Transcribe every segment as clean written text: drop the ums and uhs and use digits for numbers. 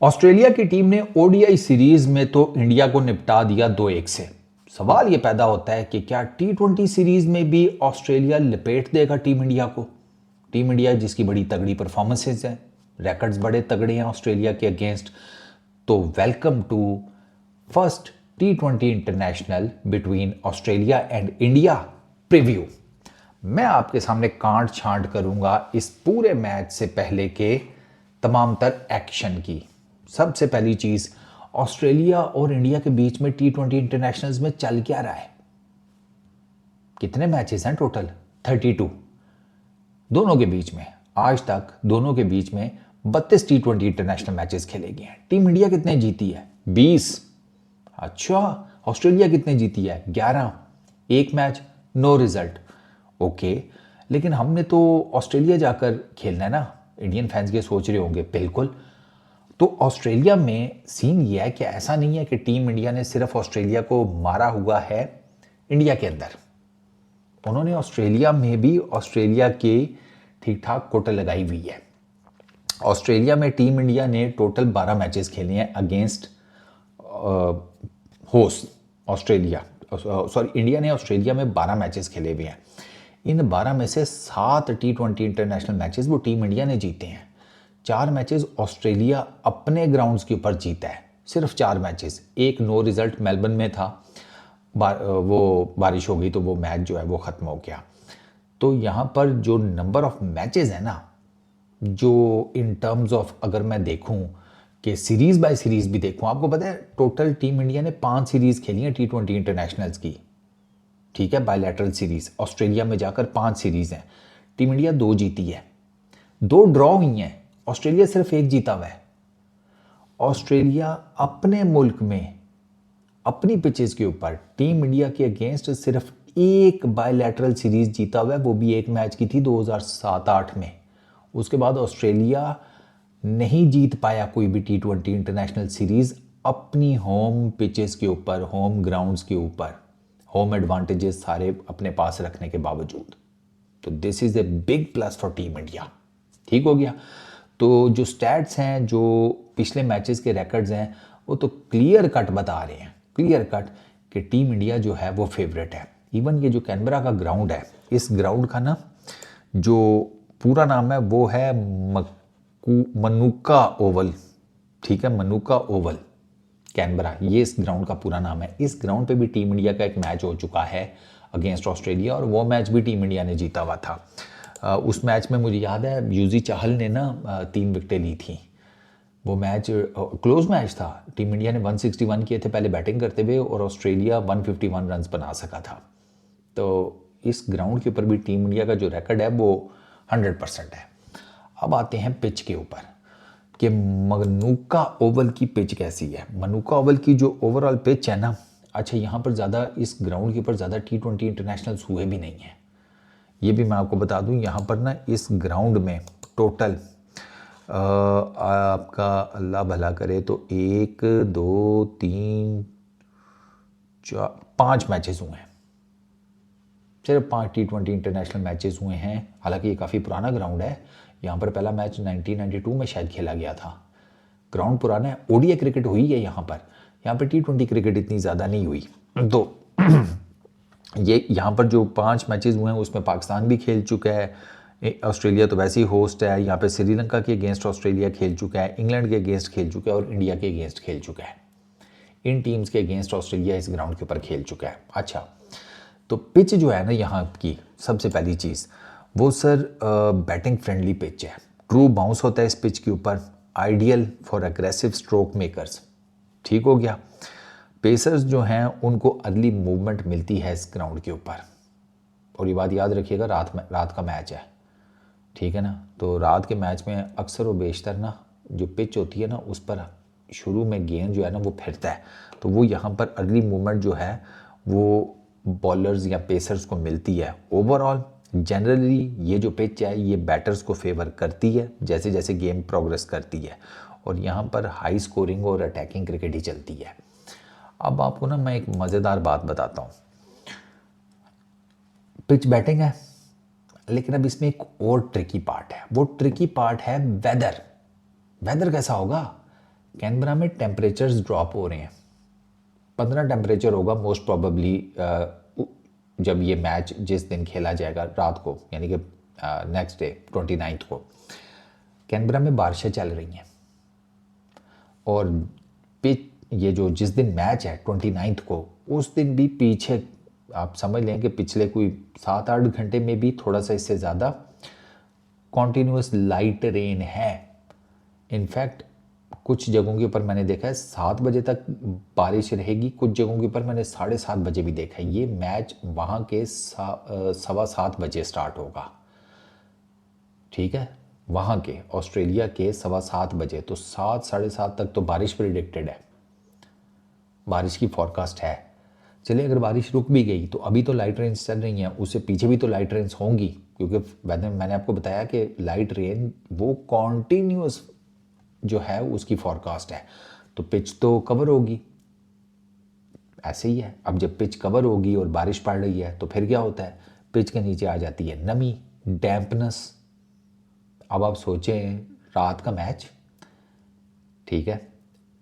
Australia की team ने ODI series में तो इंडिया को निपटा दिया 2-1 से। सवाल यह पैदा होता है कि क्या टी20 सीरीज में भी ऑस्ट्रेलिया लपेट देगा टीम इंडिया को। टीम इंडिया जिसकी बड़ी तगड़ी परफॉर्मेंसेज हैं, रिकॉर्ड्स बड़े तगड़े हैं ऑस्ट्रेलिया के अगेंस्ट। तो वेलकम टू फर्स्ट टी20 international between Australia and India preview. मैं आपके सामने कांट छांट करूंगा इस पूरे मैच से पहले के तमाम तर एक्शन की। सबसे पहली चीज, ऑस्ट्रेलिया और इंडिया के बीच में टी20 इंटरनेशनल्स में चल क्या रहा है। कितने मैचेस हैं टोटल? 32 दोनों के बीच में। आज तक दोनों के बीच में 32 टी20 इंटरनेशनल मैचेस खेले गए हैं। टीम इंडिया कितने जीती है? 20। अच्छा, ऑस्ट्रेलिया कितने जीती है? 11। एक मैच नो रिजल्ट। ओके, लेकिन हमने तो ऑस्ट्रेलिया जाकर खेलना है ना। इंडियन फैंस ये सोच रहे होंगे। बिल्कुल। तो ऑस्ट्रेलिया में सीन ये है कि ऐसा नहीं है कि टीम इंडिया ने सिर्फ ऑस्ट्रेलिया को मारा हुआ है इंडिया के अंदर। उन्होंने ऑस्ट्रेलिया में भी ऑस्ट्रेलिया के ठीक ठाक कोटे लगाई हुई है। ऑस्ट्रेलिया में टीम इंडिया ने टोटल 12 मैचेस खेले हैं against host Australia. Sorry, India ने ऑस्ट्रेलिया में 12 मैचेस खेले हुए हैं। इन 12 में से 7 टी20 इंटरनेशनल मैचेस वो टीम इंडिया ने जीते हैं। 4 मैचेस ऑस्ट्रेलिया अपने ग्राउंड्स के ऊपर जीता है, सिर्फ 4 मैचेस। एक नो रिजल्ट मेलबर्न में था, वो बारिश हो गई तो वो मैच जो है वो ख़त्म हो गया। तो यहाँ पर जो नंबर ऑफ मैचेस है ना, जो इन टर्म्स ऑफ अगर मैं देखूँ कि सीरीज़ बाय सीरीज़ भी देखूँ, आपको पता है टोटल टीम इंडिया ने 5 सीरीज़ खेली हैं टी20 इंटरनेशनल्स की। ठीक है, बायलैटरल सीरीज़ ऑस्ट्रेलिया में जाकर 5 सीरीज़ हैं। टीम इंडिया 2 जीती है, 2 ड्रॉ हुई हैं। ऑस्ट्रेलिया सिर्फ 1 जीता हुआ है। ऑस्ट्रेलिया अपने मुल्क में अपनी पिचेस के ऊपर टीम इंडिया के अगेंस्ट सिर्फ 1 बायलैटरल सीरीज जीता हुआ है, वो भी एक मैच की थी 2007-8 में। उसके बाद ऑस्ट्रेलिया नहीं जीत पाया कोई भी टी20 इंटरनेशनल सीरीज अपनी होम पिचेस के ऊपर, होम ग्राउंड्स के ऊपर, होम एडवांटेजेस सारे अपने पास रखने के बावजूद। तो this is a big plus for team India. ठीक हो गया। तो जो स्टैट्स हैं, जो पिछले मैचेस के रिकॉर्ड्स हैं, वो तो क्लियर कट बता रहे हैं, क्लियर कट, कि टीम इंडिया जो है वो फेवरेट है। इवन ये जो कैनबरा का ग्राउंड है, इस ग्राउंड का ना जो पूरा नाम है वो है मनुका ओवल। ठीक है, मनुका ओवल कैनबरा, ये इस ग्राउंड का पूरा नाम है। इस ग्राउंड पे भी टीम इंडिया का एक मैच हो चुका है अगेंस्ट ऑस्ट्रेलिया, और वो मैच भी टीम इंडिया ने जीता हुआ था। उस मैच में मुझे याद है युजी चाहल ने ना 3 विकेटें ली थी। वो मैच क्लोज मैच था। टीम इंडिया ने 161 किए थे पहले बैटिंग करते हुए, और ऑस्ट्रेलिया 151 रन्स बना सका था। तो इस ग्राउंड के ऊपर भी टीम इंडिया का जो रिकॉर्ड है वो 100% है। अब आते हैं पिच के ऊपर कि मनुका ओवल की पिच कैसी है। मनुका ओवल की जो ओवरऑल पिच है ना, अच्छा, यहाँ पर ज़्यादा इस ग्राउंड के ऊपर ज़्यादा टी20 इंटरनेशनल्स हुए भी नहीं हैं। ये भी मैं आपको बता दूं, यहाँ पर ना इस ग्राउंड में टोटल आपका अल्लाह भला करे तो 1 2 3 4 5 मैचेस हुए हैं। सिर्फ 5 टी20 इंटरनेशनल मैचेस हुए हैं। हालांकि ये काफ़ी पुराना ग्राउंड है। यहाँ पर पहला मैच 1992 में शायद खेला गया था। ग्राउंड पुराना है। ओडीआई क्रिकेट हुई है यहाँ पर टी20 क्रिकेट इतनी ज़्यादा नहीं हुई। तो ये यहाँ पर जो 5 मैचेस हुए हैं उसमें पाकिस्तान भी खेल चुका है। ऑस्ट्रेलिया तो वैसे ही होस्ट है। यहाँ पे श्रीलंका के अगेंस्ट ऑस्ट्रेलिया खेल चुका है, इंग्लैंड के अगेंस्ट खेल चुका है, और इंडिया के अगेंस्ट खेल चुका है। इन टीम्स के अगेंस्ट ऑस्ट्रेलिया इस ग्राउंड के ऊपर खेल चुका है। अच्छा, तो पिच जो है ना यहाँ की, सबसे पहली चीज़ वो सर बैटिंग फ्रेंडली पिच है। ट्रू बाउंस होता है इस पिच के ऊपर, ideal for aggressive stroke makers. ठीक हो गया। पेसर्स जो हैं उनको अर्ली मूवमेंट मिलती है इस ग्राउंड के ऊपर। और ये बात याद रखिएगा, रात का मैच है। ठीक है ना। तो रात के मैच में अक्सर व बेशतर ना जो पिच होती है ना, उस पर शुरू में गेंद जो है ना वो फिरता है। तो वो यहाँ पर अर्ली मूवमेंट जो है वो बॉलर्स या पेसर्स को मिलती है। ओवरऑल जनरली ये जो पिच है ये बैटर्स को फेवर करती है जैसे जैसे गेम प्रोग्रेस करती है, और यहाँ पर हाई स्कोरिंग और अटैकिंग क्रिकेट ही चलती है। अब आपको ना मैं एक मज़ेदार बात बताता हूँ। पिच बैटिंग है, लेकिन अब इसमें एक और ट्रिकी पार्ट है। वो ट्रिकी पार्ट है वेदर। वेदर कैसा होगा? कैनबरा में टेम्परेचर्स ड्रॉप हो रहे हैं, 15 टेम्परेचर होगा मोस्ट प्रॉबेबली जब ये मैच जिस दिन खेला जाएगा रात को, यानी कि नेक्स्ट डे 29 को कैनबरा में बारिशें चल रही हैं। और पिच ये जो जिस दिन मैच है 29 को, उस दिन भी पीछे आप समझ लें कि पिछले कोई 7-8 घंटे में भी थोड़ा सा इससे ज़्यादा कॉन्टीन्यूस लाइट रेन है। इनफैक्ट कुछ जगहों के ऊपर मैंने देखा है 7 बजे तक बारिश रहेगी, कुछ जगहों के ऊपर मैंने 7:30 बजे भी देखा है। ये मैच वहाँ के 7:15 बजे स्टार्ट होगा, ठीक है, वहाँ के ऑस्ट्रेलिया के 7:15 बजे। तो 7 7:30 तक तो बारिश प्रिडिक्टेड है, बारिश की फॉरकास्ट है। चलिए अगर बारिश रुक भी गई तो अभी तो लाइट रेंज चल रही हैं, उससे पीछे भी तो लाइट रेंज होंगी, क्योंकि मैंने आपको बताया कि लाइट रेन वो कॉन्टीन्यूस जो है उसकी फॉरकास्ट है। तो पिच तो कवर होगी, ऐसे ही है। अब जब पिच कवर होगी और बारिश पड़ रही है तो फिर क्या होता है, पिच के नीचे आ जाती है नमी, डैम्पनेस। अब आप सोचें रात का मैच, ठीक है,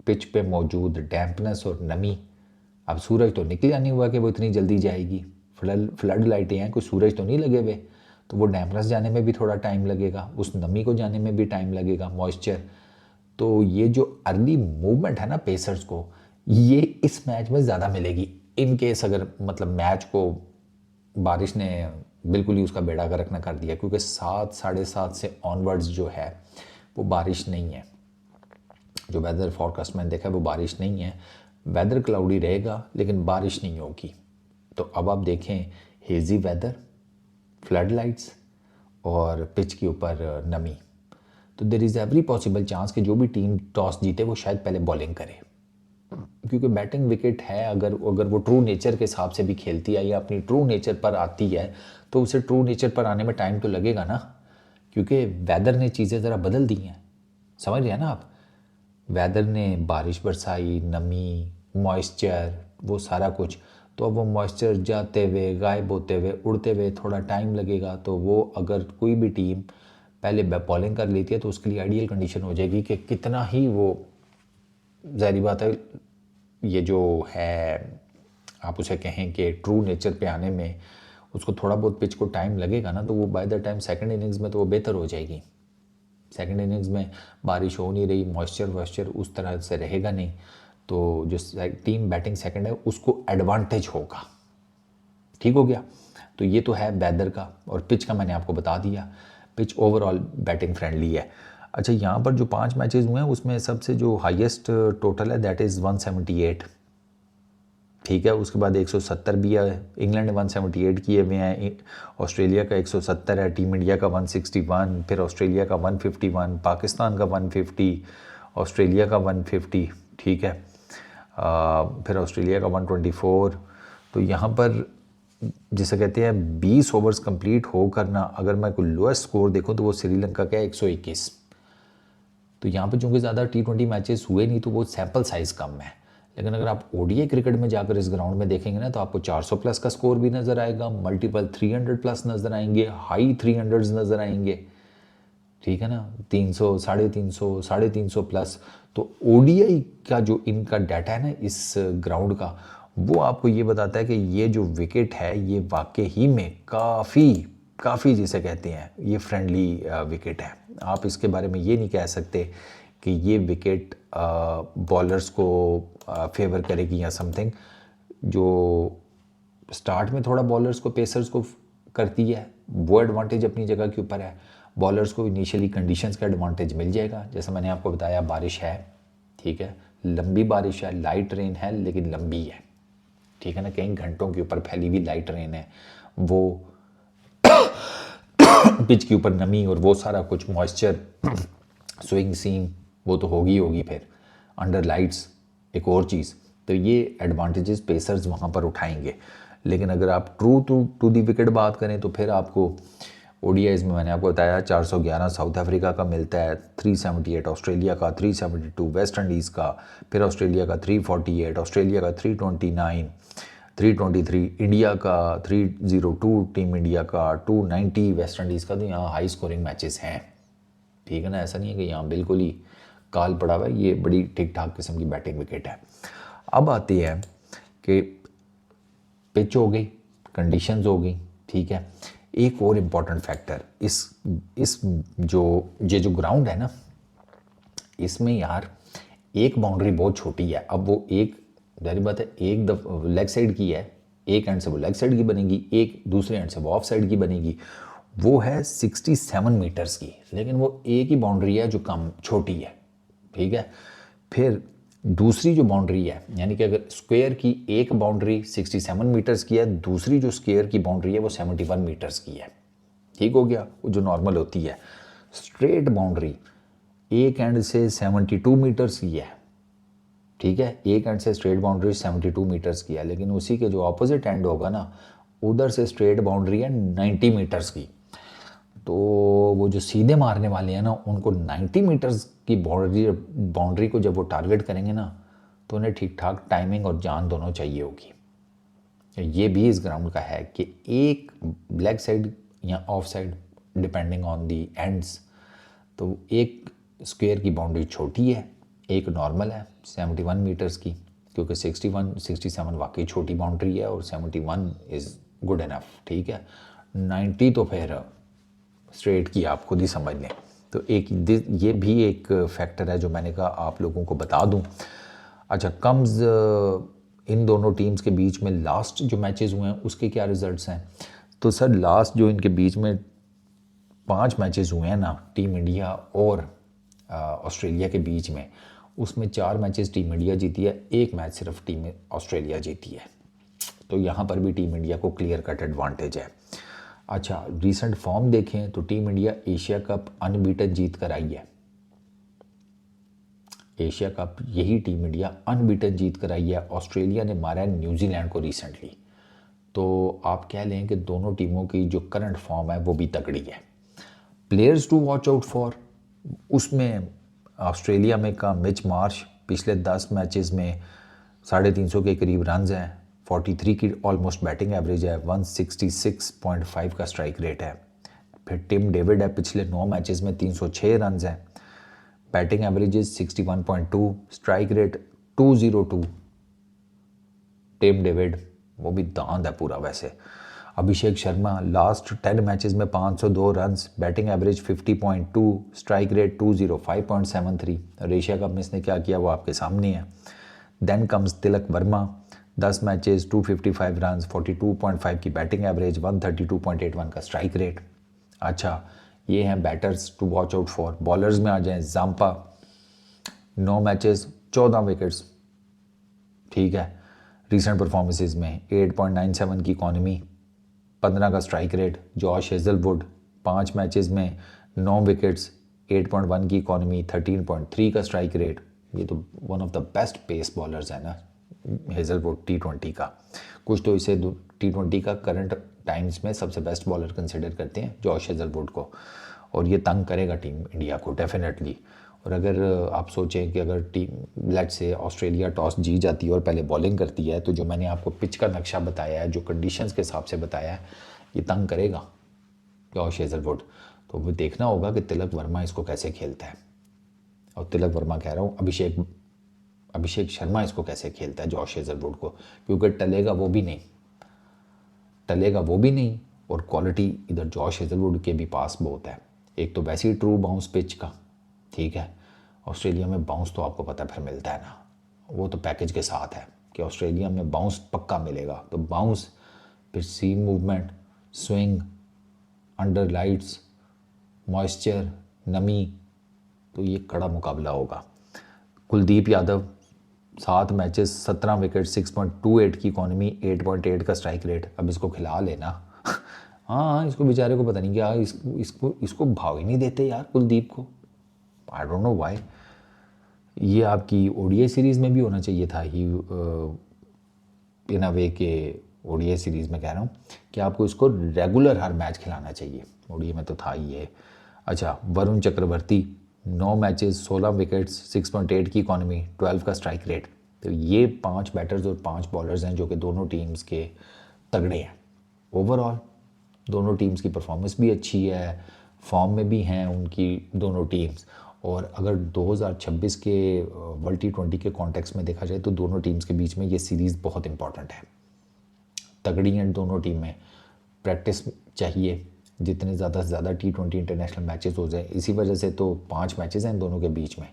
पिच पे मौजूद डैम्पनेस और नमी। अब सूरज तो निकला नहीं हुआ कि वो इतनी जल्दी जाएगी, फ्लड लाइटें हैं, कोई सूरज तो नहीं लगे हुए, तो वो डैम्पनेस जाने में भी थोड़ा टाइम लगेगा, उस नमी को जाने में भी टाइम लगेगा, मॉइस्चर। तो ये जो अर्ली मूवमेंट है ना पेसर्स को, ये इस मैच में ज़्यादा मिलेगी। इन केस अगर मतलब मैच को बारिश ने बिल्कुल ही उसका बेड़ा गर्क न कर दिया, क्योंकि 7 7:30 से ऑनवर्ड्स जो है वो बारिश नहीं है। जो वेदर फॉरकास्ट मैंने देखा है वो बारिश नहीं है। वेदर क्लाउडी रहेगा लेकिन बारिश नहीं होगी। तो अब आप देखें हेजी वेदर, फ्लड लाइट्स और पिच के ऊपर नमी, तो there is every possible chance कि जो भी टीम टॉस जीते वो शायद पहले बॉलिंग करे, क्योंकि बैटिंग विकेट है। अगर वो ट्रू नेचर के हिसाब से भी खेलती है या अपनी ट्रू नेचर पर आती है तो उसे ट्रू नेचर पर आने में टाइम तो लगेगा ना, क्योंकि वेदर ने चीज़ें ज़रा बदल दी हैं, समझ रहे हैं ना आप। वेदर ने बारिश बरसाई, नमी, मॉइस्चर, वो सारा कुछ। तो अब वो मॉइस्चर जाते हुए, गायब होते हुए, उड़ते हुए थोड़ा टाइम लगेगा। तो वो अगर कोई भी टीम पहले बॉलिंग कर लेती है तो उसके लिए आइडियल कंडीशन हो जाएगी कि कितना ही वो, ज़ाहिर बात है ये जो है आप उसे कहें कि ट्रू नेचर पे आने में उसको थोड़ा बहुत पिच को टाइम लगेगा ना, तो वो by the time second innings में तो वो बेहतर हो जाएगी। सेकंड इनिंग्स में बारिश हो नहीं रही, मॉइस्चर उस तरह से रहेगा नहीं, तो जो टीम बैटिंग सेकंड है उसको एडवांटेज होगा। ठीक हो गया। तो ये तो है वेदर का, और पिच का मैंने आपको बता दिया। पिच ओवरऑल बैटिंग फ्रेंडली है। अच्छा, यहाँ पर जो 5 मैचेस हुए हैं उसमें सबसे जो हाईएस्ट टोटल है दैट इज़ 178, ठीक है। उसके बाद 170 भी है, इंग्लैंड ने 178 किए हुए हैं, ऑस्ट्रेलिया का 170 है, टीम इंडिया का 161, फिर ऑस्ट्रेलिया का 151, पाकिस्तान का 150, ऑस्ट्रेलिया का 150, ठीक है, फिर ऑस्ट्रेलिया का 124। तो यहाँ पर जिसे कहते हैं 20 ओवर्स कंप्लीट हो करना, अगर मैं कोई लोएस्ट स्कोर देखूँ तो वो श्रीलंका का 121। तो यहाँ पर चूँकि ज़्यादा T20 मैचेस हुए नहीं तो वो सैम्पल साइज़ कम है। लेकिन अगर आप ODI क्रिकेट में जाकर इस ग्राउंड में देखेंगे ना तो आपको 400 प्लस का स्कोर भी नज़र आएगा, मल्टीपल 300 प्लस नज़र आएंगे, हाई 300s नज़र आएंगे, ठीक है ना, 300, 350, 350 प्लस। तो ODI का जो इनका डाटा है ना इस ग्राउंड का, वो आपको ये बताता है कि ये जो विकेट है ये वाकई ही में काफ़ी जिसे कहते हैं ये फ्रेंडली विकेट है। आप इसके बारे में ये नहीं कह सकते कि ये विकेट बॉलर्स को फेवर करेगी या समथिंग। जो स्टार्ट में थोड़ा बॉलर्स को, पेसर्स को करती है, वो एडवांटेज अपनी जगह के ऊपर है। बॉलर्स को इनिशियली कंडीशंस का एडवांटेज मिल जाएगा, जैसा मैंने आपको बताया बारिश है, ठीक है, लंबी बारिश है, लाइट रेन है लेकिन लंबी है, ठीक है ना, कई घंटों के ऊपर फैली हुई लाइट रेन है, वो पिच के ऊपर नमी और वो सारा कुछ मॉइस्चर, स्विंग सीम, वो तो होगी फिर अंडर लाइट्स एक और चीज़। तो ये एडवांटेजेस पेसर्स वहाँ पर उठाएंगे। लेकिन अगर आप ट्रू टू दी विकेट बात करें तो फिर आपको ODIs में मैंने आपको बताया 411 साउथ अफ्रीका का मिलता है, 378 ऑस्ट्रेलिया का, 372 वेस्ट इंडीज़ का, फिर ऑस्ट्रेलिया का 348, ऑस्ट्रेलिया का 329, 323 इंडिया का, 302 टीम इंडिया का, 290 वेस्ट इंडीज़ का। तो यहाँ हाई स्कोरिंग मैचेस हैं, ठीक है ना, ऐसा नहीं है कि यहाँ बिल्कुल ही काल पड़ा हुआ है, ये बड़ी ठीक ठाक किस्म की बैटिंग विकेट है। अब आते हैं कि पिच हो गई, कंडीशंस हो गई, ठीक है। एक और इम्पॉर्टेंट फैक्टर इस जो ग्राउंड है ना, इसमें यार एक बाउंड्री बहुत छोटी है। अब वो एक, जारी बात है, एक लेग साइड की है, एक एंड से वो लेग साइड की बनेगी, एक दूसरे एंड से वो ऑफ साइड की बनेगी। वो है 67 मीटर्स की, लेकिन वो एक ही बाउंड्री है जो कम छोटी है, ठीक है। फिर दूसरी जो बाउंड्री है, यानी कि अगर स्क्वायर की एक बाउंड्री 67 मीटर्स की है, दूसरी जो स्क्वायर की बाउंड्री है वो 71 मीटर्स की है, ठीक हो गया, वो जो नॉर्मल होती है। स्ट्रेट बाउंड्री एक एंड से 72 मीटर्स की है, ठीक है, एक एंड से स्ट्रेट बाउंड्री 72 मीटर्स की है, लेकिन उसी के जो ऑपोजिट एंड होगा ना, उधर से स्ट्रेट बाउंड्री है 90 मीटर्स की। तो वो जो सीधे मारने वाले हैं ना, उनको 90 मीटर्स की बाउंड्री को जब वो टारगेट करेंगे ना, तो उन्हें ठीक ठाक टाइमिंग और जान दोनों चाहिए होगी। ये भी इस ग्राउंड का है कि एक लेग साइड या of side depending on the ends, तो एक स्क्वायर की बाउंड्री छोटी है, एक नॉर्मल है 71 मीटर्स की, क्योंकि 67 वाकई छोटी बाउंड्री है और 71 इज़ गुड इनफ, ठीक है। 90 तो फिर स्ट्रेट की आप खुद ही समझ लें। तो ये भी एक फैक्टर है जो मैंने कहा आप लोगों को बता दूं। अच्छा, कम्स इन दोनों टीम्स के बीच में लास्ट जो मैचेस हुए हैं उसके क्या रिजल्ट्स हैं? तो सर लास्ट जो इनके बीच में 5 मैचेस हुए हैं ना, टीम इंडिया और ऑस्ट्रेलिया के बीच में, उसमें 4 मैचेस टीम इंडिया जीती है, 1 मैच सिर्फ टीम ऑस्ट्रेलिया जीती है। तो यहाँ पर भी टीम इंडिया को क्लियर कट एडवांटेज है। अच्छा, रीसेंट फॉर्म देखें तो team India Asia cup unbeaten जीत कर आई है। एशिया कप यही टीम इंडिया अनबीटन जीत कर आई है। ऑस्ट्रेलिया ने मारा है न्यूजीलैंड को रिसेंटली। तो आप कह लें कि दोनों टीमों की जो करंट फॉर्म है वो भी तगड़ी है। Players to watch out for, उसमें ऑस्ट्रेलिया में का मिच मार्श पिछले 10 मैचेस में 350 के करीब रन्स हैं, 43 की ऑलमोस्ट बैटिंग एवरेज है, 166.5 का स्ट्राइक रेट है। फिर टिम डेविड है, पिछले 9 मैचेस में 306 रन्स हैं, batting average 61.2, strike rate 202। Tim David वो भी दांत है पूरा वैसे। अभिषेक शर्मा लास्ट 10 मैचेस में 502 runs, batting average 50.2, strike rate 205.73। और एशिया कप में इसने क्या किया वो आपके सामने है। Then comes Tilak Varma, 10 matches 255 runs, 42.5 की बैटिंग एवरेज, 132.81 का स्ट्राइक रेट। अच्छा, ये हैं batters to watch out for. Bowlers में आ जाएं, जाम्पा 9 मैचेस 14 विकेट्स, ठीक है, रिसेंट परफॉर्मेंसेस में 8.97 की इकॉनमी, 15 का strike rate. Josh Hazlewood 5 matches में 9 विकेट्स, 8.1 की इकॉनमी, 13.3 का स्ट्राइक रेट। ये तो one of the best pace bowlers है ना हेजलवुड T20 का। कुछ तो इसे T20 का करंट टाइम्स में सबसे बेस्ट बॉलर कंसिडर करते हैं जॉश हेजलवुड को, और ये तंग करेगा टीम इंडिया को डेफिनेटली। और अगर आप सोचें कि अगर टीम लेट से ऑस्ट्रेलिया टॉस जीत जाती है और पहले बॉलिंग करती है, तो जो मैंने आपको पिच का नक्शा बताया है, जो कंडीशंस के हिसाब से बताया है, ये तंग करेगा जॉश हेजलवुड। तो वो देखना होगा कि तिलक वर्मा इसको कैसे खेलता है, और तिलक वर्मा कह रहा हूँ अभिषेक शर्मा इसको कैसे खेलता है जॉश हेजलवुड को, क्योंकि टलेगा वो भी नहीं, और क्वालिटी इधर जॉश हेजलवुड के भी पास बहुत है। एक तो वैसे ही ट्रू बाउंस पिच का, ठीक है, ऑस्ट्रेलिया में बाउंस तो आपको पता फिर मिलता है ना, वो तो पैकेज के साथ है कि ऑस्ट्रेलिया में बाउंस पक्का मिलेगा। तो बाउंस, फिर seam movement, swing, under lights, moisture, नमी, तो ये कड़ा मुकाबला होगा। कुलदीप यादव 7 मैचेस 17 विकेट, 6.28 की इकॉनमी, 8.8 का स्ट्राइक रेट। अब इसको खिला लेना। हाँ, इसको बेचारे को पता नहीं क्या, इसको भाव ही नहीं देते यार कुलदीप को, आई डोंट नो व्हाई। ये आपकी ओडीआई सीरीज़ में भी होना चाहिए था ही, इन अ वे के ओडीआई सीरीज़ में कह रहा हूँ कि आपको इसको रेगुलर हर मैच खिलाना चाहिए, ओडीआई में तो था ही ये। अच्छा, वरुण चक्रवर्ती 9 मैचेस 16 विकेट्स, 6.8 की इकॉनमी, 12 का स्ट्राइक रेट। तो ये 5 बैटर्स और 5 बॉलर्स हैं जो कि दोनों टीम्स के तगड़े हैं। ओवरऑल दोनों टीम्स की परफॉर्मेंस भी अच्छी है, फॉर्म में भी हैं उनकी दोनों टीम्स, और अगर 2026 के वर्ल्ड T20 के कॉन्टेक्स्ट में देखा जाए तो दोनों टीम्स के बीच में ये सीरीज़ बहुत इंपॉर्टेंट है। तगड़ी हैं दोनों टीमें, प्रैक्टिस चाहिए, जितने ज़्यादा से ज़्यादा T20 इंटरनेशनल मैचेस हो जाए। इसी वजह से तो 5 मैचेस हैं इन दोनों के बीच में,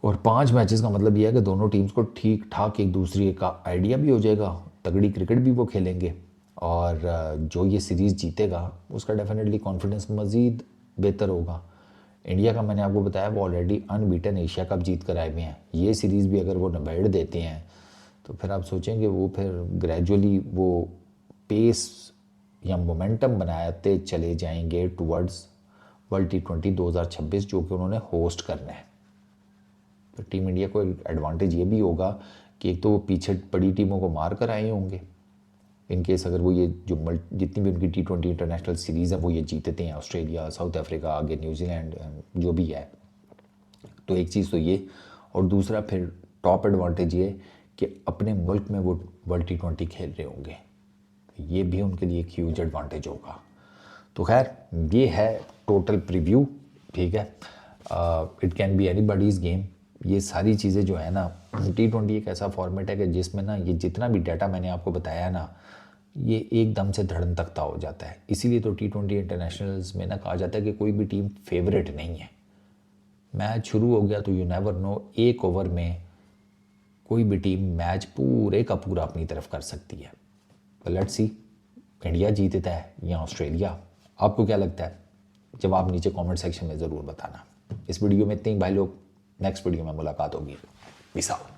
और 5 मैचेस का मतलब ये है कि दोनों टीम्स को ठीक ठाक एक दूसरे का आइडिया भी हो जाएगा, तगड़ी क्रिकेट भी वो खेलेंगे, और जो ये सीरीज़ जीतेगा उसका डेफिनेटली कॉन्फिडेंस मज़ीद बेहतर होगा। इंडिया का मैंने आपको बताया वो ऑलरेडी अनबीटन एशिया कप जीत कर आए हुए हैं। ये सीरीज़ भी अगर वो निबेड़ देते हैं तो फिर आप सोचेंगे वो फिर ग्रेजुअली वो पेस या मोमेंटम बनाते चले जाएंगे टुवर्ड्स वर्ल्ड T20 2026 जो कि उन्होंने होस्ट करना है। तो टीम इंडिया को एडवांटेज ये भी होगा कि एक तो वो पीछे बड़ी टीमों को मार कर आए होंगे, इन केस अगर वो ये जो जितनी भी उनकी T20 इंटरनेशनल सीरीज़ है वो ये जीतते हैं, ऑस्ट्रेलिया, साउथ अफ्रीका, आगे न्यूजीलैंड जो भी है। तो एक चीज़ तो ये, और दूसरा फिर टॉप एडवांटेज ये कि अपने मुल्क में वो वर्ल्ड T20 खेल रहे होंगे, ये भी उनके लिए एक ह्यूज एडवांटेज होगा। तो खैर ये है टोटल प्रीव्यू, ठीक है। It can be anybody's game. ये सारी चीज़ें जो है ना, T20 एक ऐसा फॉर्मेट है कि जिसमें ना ये जितना भी डाटा मैंने आपको बताया ना, ये एकदम से धड़न तख्ता हो जाता है। इसीलिए तो T20 इंटरनेशनल्स में ना कहा जाता है कि कोई भी टीम फेवरेट नहीं है। मैच शुरू हो गया तो यू नेवर नो, एक ओवर में कोई भी टीम मैच पूरे का पूरा अपनी तरफ कर सकती है। तो लेट्स सी इंडिया जीतता है या ऑस्ट्रेलिया। आपको क्या लगता है? जवाब नीचे कमेंट सेक्शन में ज़रूर बताना। इस वीडियो में इतने ही भाई लोग, नेक्स्ट वीडियो में मुलाकात होगी। Peace out.